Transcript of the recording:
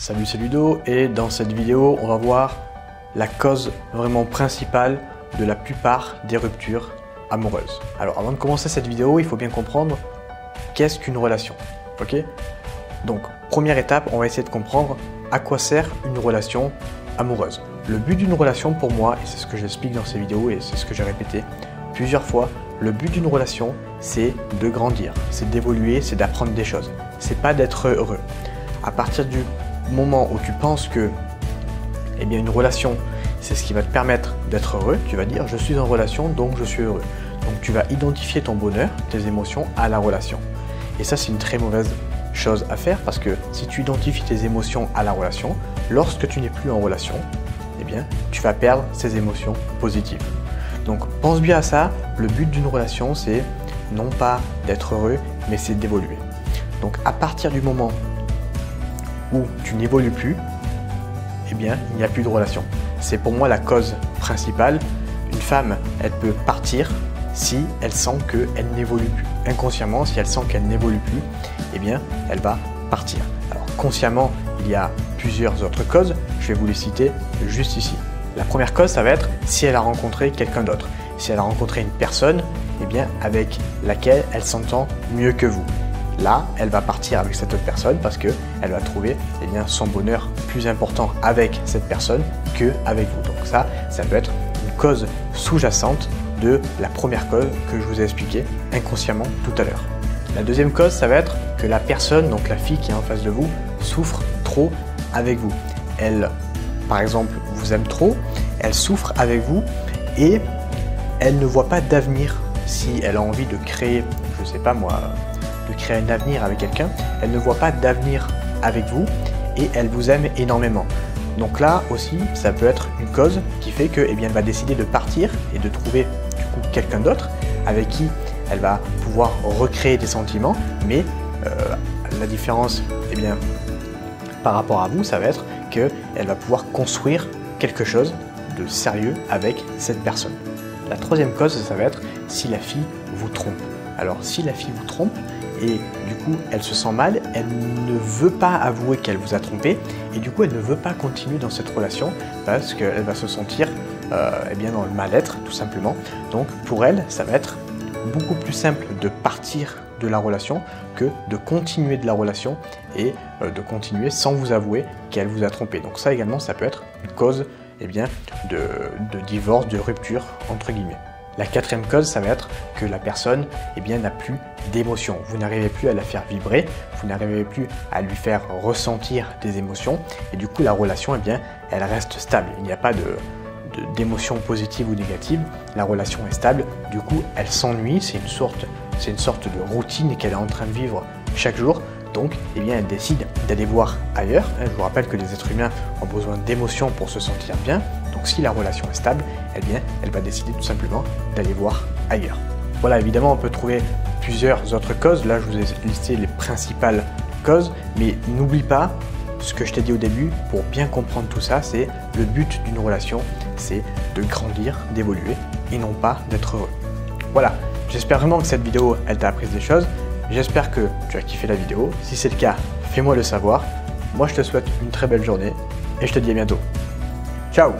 Salut, c'est Ludo et dans cette vidéo, on va voir la cause vraiment principale de la plupart des ruptures amoureuses. Alors avant de commencer cette vidéo, il faut bien comprendre qu'est-ce qu'une relation, ok? Donc première étape, on va essayer de comprendre à quoi sert une relation amoureuse. Le but d'une relation pour moi, et c'est ce que j'explique dans ces vidéos et c'est ce que j'ai répété plusieurs fois, le but d'une relation, c'est de grandir, c'est d'évoluer, c'est d'apprendre des choses. C'est pas d'être heureux. À partir du moment où tu penses que une relation, c'est ce qui va te permettre d'être heureux, tu vas dire je suis en relation donc je suis heureux. Donc tu vas identifier ton bonheur, tes émotions à la relation. Et ça, c'est une très mauvaise chose à faire parce que si tu identifies tes émotions à la relation, lorsque tu n'es plus en relation, tu vas perdre ces émotions positives. Donc pense bien à ça, le but d'une relation, c'est non pas d'être heureux, mais c'est d'évoluer. Donc à partir du moment où tu n'évolues plus, il n'y a plus de relation. C'est pour moi la cause principale. Une femme, elle peut partir si elle sent qu'elle n'évolue plus. Inconsciemment, si elle sent qu'elle n'évolue plus, elle va partir. Alors consciemment, il y a plusieurs autres causes, je vais vous les citer juste ici. La première cause, ça va être si elle a rencontré quelqu'un d'autre. Si elle a rencontré une personne, avec laquelle elle s'entend mieux que vous. Là, elle va partir avec cette autre personne parce qu'elle va trouver son bonheur plus important avec cette personne qu'avec vous. Donc ça peut être une cause sous-jacente de la première cause que je vous ai expliquée inconsciemment tout à l'heure. La deuxième cause, ça va être que la personne, donc la fille qui est en face de vous, souffre trop avec vous. Elle, par exemple, vous aime trop, elle souffre avec vous et elle ne voit pas d'avenir. Si elle a envie de créer, je sais pas moi, de créer un avenir avec quelqu'un, elle ne voit pas d'avenir avec vous et elle vous aime énormément. Donc là aussi, ça peut être une cause qui fait que, elle va décider de partir et de trouver du coup quelqu'un d'autre avec qui elle va pouvoir recréer des sentiments, mais la différence, par rapport à vous, ça va être qu'elle va pouvoir construire quelque chose de sérieux avec cette personne. La troisième cause, ça va être si la fille vous trompe. Alors si la fille vous trompe et du coup elle se sent mal, elle ne veut pas avouer qu'elle vous a trompé et du coup elle ne veut pas continuer dans cette relation parce qu'elle va se sentir dans le mal-être tout simplement. Donc pour elle, ça va être beaucoup plus simple de partir de la relation que de continuer de la relation et de continuer sans vous avouer qu'elle vous a trompé. Donc ça également, ça peut être une cause de divorce, de rupture entre guillemets. La quatrième cause, ça va être que la personne n'a plus d'émotions. Vous n'arrivez plus à la faire vibrer, vous n'arrivez plus à lui faire ressentir des émotions et du coup la relation elle reste stable. Il n'y a pas d'émotions positives ou négatives, la relation est stable, du coup elle s'ennuie, c'est une sorte de routine qu'elle est en train de vivre chaque jour. Donc, elle décide d'aller voir ailleurs. Je vous rappelle que les êtres humains ont besoin d'émotions pour se sentir bien. Donc, si la relation est stable, elle va décider tout simplement d'aller voir ailleurs. Voilà, évidemment, on peut trouver plusieurs autres causes. Là, je vous ai listé les principales causes. Mais n'oublie pas ce que je t'ai dit au début. Pour bien comprendre tout ça, c'est le but d'une relation, c'est de grandir, d'évoluer et non pas d'être heureux. Voilà, j'espère vraiment que cette vidéo, elle t'a appris des choses. J'espère que tu as kiffé la vidéo. Si c'est le cas, fais-moi le savoir. Moi, je te souhaite une très belle journée et je te dis à bientôt. Ciao!